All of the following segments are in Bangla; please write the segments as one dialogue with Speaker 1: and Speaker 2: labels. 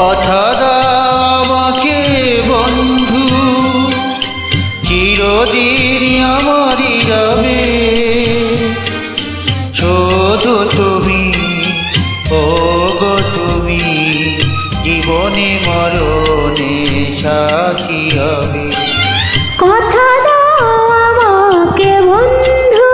Speaker 1: কথা দাও আমাকে বন্ধু, চিরদিন আমারই রবে। শুধু তুমি, ও গো তুমি, জীবনে মরণে সাথী হবে।
Speaker 2: কথা দাও আমাকে বন্ধু,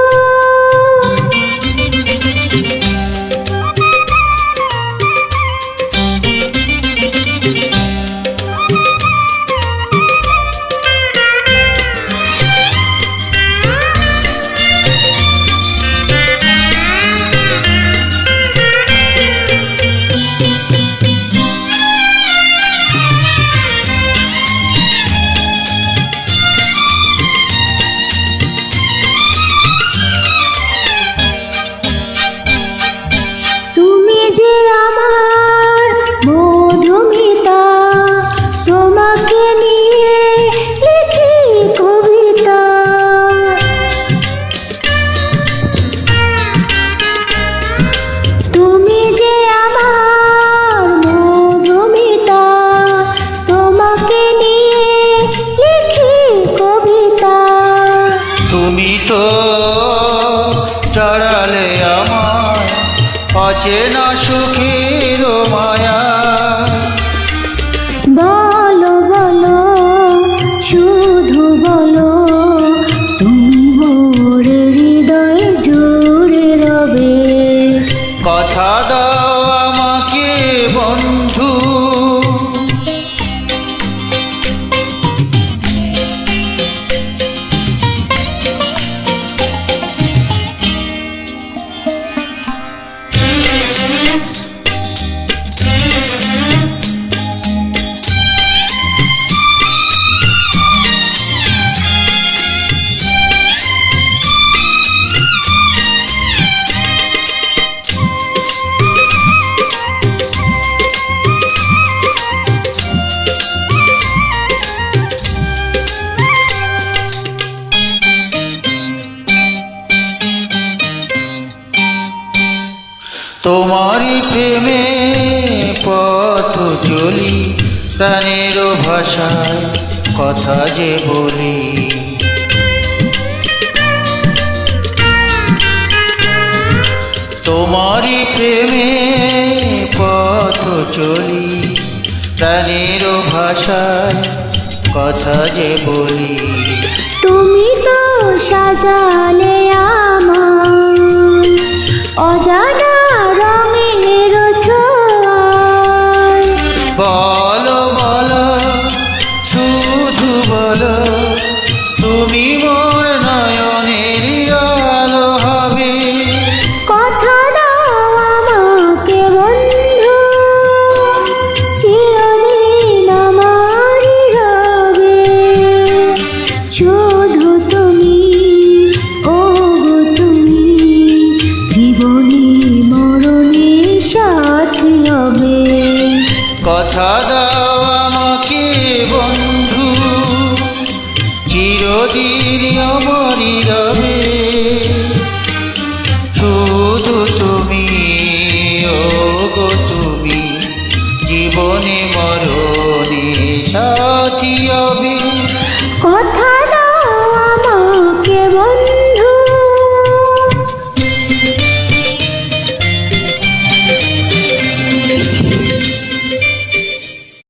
Speaker 1: তুমি তো চড়ালে আমায় অচেনা সুখের মায়া।
Speaker 2: বলো বলো শুধু বলো, তুমি মোর হৃদয় জুড়ে রবে।
Speaker 1: কথা দাও আমাকে বন্ধু, তোমারই প্রেমে পথ চলি, প্রাণের ভাষায় কথা যে বলি। তোমারই প্রেমে পথ চলি, প্রাণের ভাষায় কথা যে বলি।
Speaker 2: তুমি তো সাজালে আমার অজানা রঙের ছোঁয়ায়।
Speaker 1: বলো বলো শুধু বলো, তুমি মোর নয়নের আলো হবে।
Speaker 2: কথা দাও আমাকে বন্ধু, চিরদিন আমারই রবে। শুধু তুমি, ও গো তুমি, জীবনে মরণে সাথী হবে।
Speaker 1: কথা দাও আমাকে বন্ধু, চিরদিন আমারই রবে। শুধু তুমি, ও গো তুমি, জীবনে মরণে সাথী হবে।